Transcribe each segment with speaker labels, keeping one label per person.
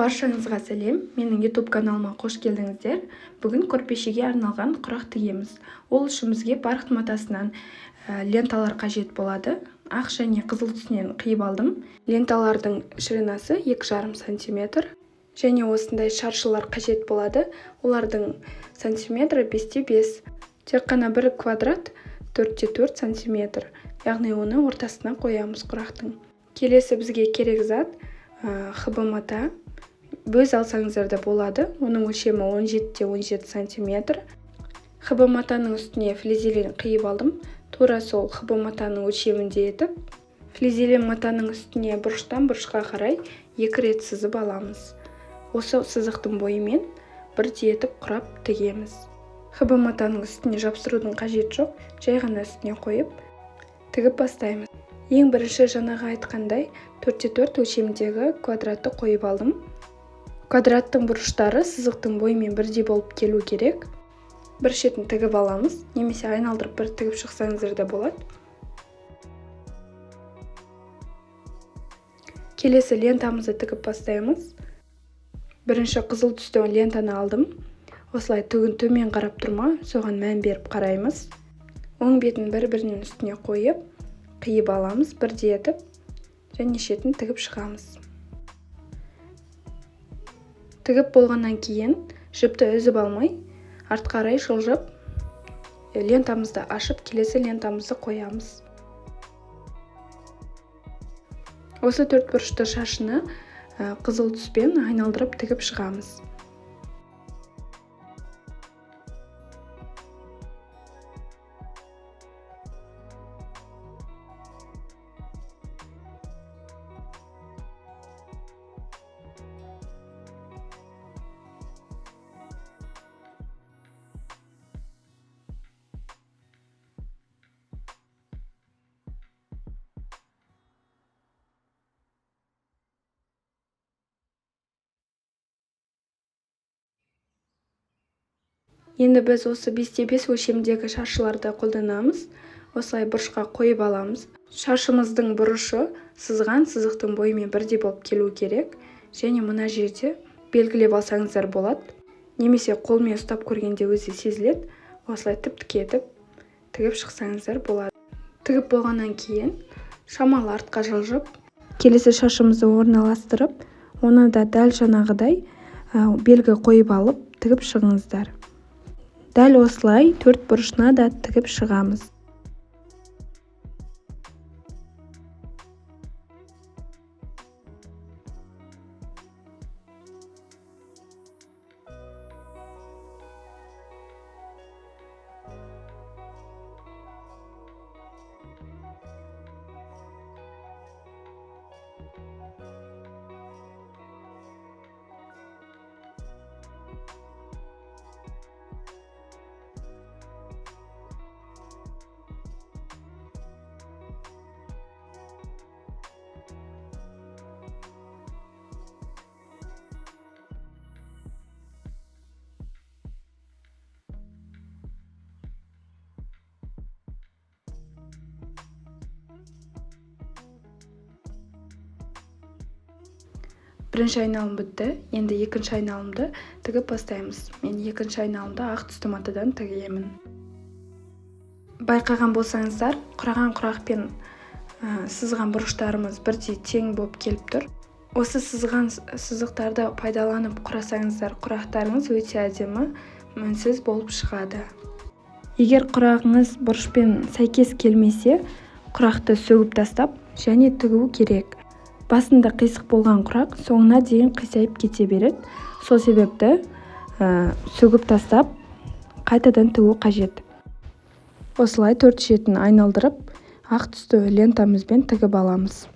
Speaker 1: Баршаңызға сәлем, менің YouTube каналыма қош келдіңіздер. Бүгін көрпешеге арналған құрақ тігеміз. Ол үшін бізге барқыт матасынан ленталар қажет болады. Ақ және қызыл түсінен қиып алдым. Ленталардың ширинасы 2,5 см. Және осындай шаршылар қажет болады. Олардың сантиметрі 5×5. Тек қана бір квадрат 4×4 см. Яғни оны ортасына қоямыз құрақтың. Келесі бізге керек зат хб мата. Бөз алсаңыздар да болады. Оның өлшемі 17×17 см. Хб матаның үстіне флизелин қиып алдым. Тура сол хб матаның өлшемінде етіп, флизелин матаның үстіне бұрыштан бұрышқа қарай 2 рет сызып аламыз. Осы сызықтың бойымен бірдей етіп құрап тігеміз. Хб матаның үстіне жапсырудың қажет жоқ, жай ғана үстіне қойып тігіп бастаймыз. Ең бірінші жаңағы айтқандай 4×4 өлшеміндегі квадратты қойып алдым. Квадраттың бұрыштары сызықтың бойымен бірдей болып келу керек. Бір шетін тігіп аламыз, немесе айналдырып бір тігіп шықсаңыздар да болады. Келесі лентамызды тігіп бастаймыз. Бірінші қызыл түсті лентаны алдым. Осылай түгін төмен қарап тұрма, соған мән беріп қараймыз. Оң бетін бір-бірінің үстіне қойып, қиып аламыз, бірдей етіп, және шетін тігіп шығамыз. Тігіп болғаннан кейін жіпті үзіп алмай, артқа қарай жылжып, лентамызды ашып, келесі лентамызды қоямыз. Осы 4 бұрышты шашыны қызыл түспен айналдырып тігіп шығамыз. Енді біз осы 5×5 өлшемдегі шаршыларды қолданамыз. Осылай бұрышқа қойып аламыз. Шаршымыздың бұрышы сызған сызықтың бойымен бірдей болып келу керек. Және мына жерде белгілеп алсаңыздар болады. Немесе қолмен ұстап көргенде өзі сезіледі. Осылай тіп-тіке етіп тігіп шықсаңыздар болады. Тігіп болғаннан кейін шамалы артқа жылжып, келесі шашымызды орналастырып, оны да дәл жаңағыдай белгі қойып алып тігіп шығыңыздар. Дәл осылай 4 бұрышына да тігіп шығамыз. Бірінші айналым бітті, енді екінші айналымды тігіп бастаймыз. Мен екінші айналымды ақ түсті матадан тігемін. Байқаған болсаңыздар, құраған құрақпен сызған бұрыштарымыз бірдей тең болып келіп тұр. Осы сызған сызықтарды пайдаланып құрасаңыздар, құрақтарыңыз өте әдемі, мінсіз болып шығады. Егер құрағыңыз бұрышпен сәйкес келмесе, құрақты сөгіп тастап, және тігу керек. Басында қисық болған құрақ соңына дейін қисайып кете береді. Сол себепті сөгіп тастап, қайтадан тігу қажет. Осылай 4 шетін айналдырып, ақ түсті лентамызбен тігіп аламыз.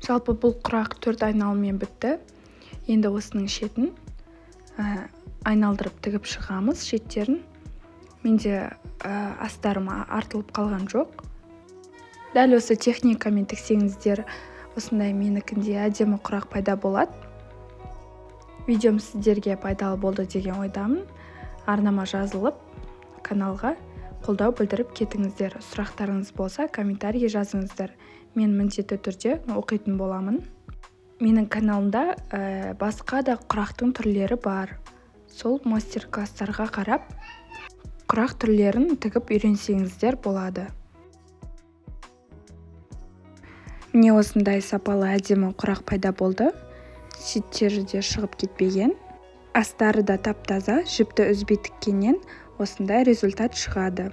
Speaker 1: Жалпы бұл құрақ 4 айналыммен бітті. Енді осының шетін айналдырып тігіп шығамыз, шеттерін. Менде астарым артылып қалған жоқ. Дәл осы техникамен тіксеңіздер, осындай менікінде әдемі құрақ пайда болады. Видеом сіздерге пайдалы болды деген ойдамын. Арнама жазылып, каналға қолдау білдіріп кетіңіздер. Сұрақтарыңыз болса, комментарий жазыңыздар. мен міндетті түрде оқитын боламын. Менің каналымда басқа да құрақтың түрлері бар. Сол мастер-класстарға қарап құрақ түрлерін тігіп үйренсеңіздер болады. Міне осындай сапалы әдемі құрақ пайда болды. Шеттері де шығып кетпеген. Астары да тап-таза, жіпті үзбей тіккеннен осындай результат шығады.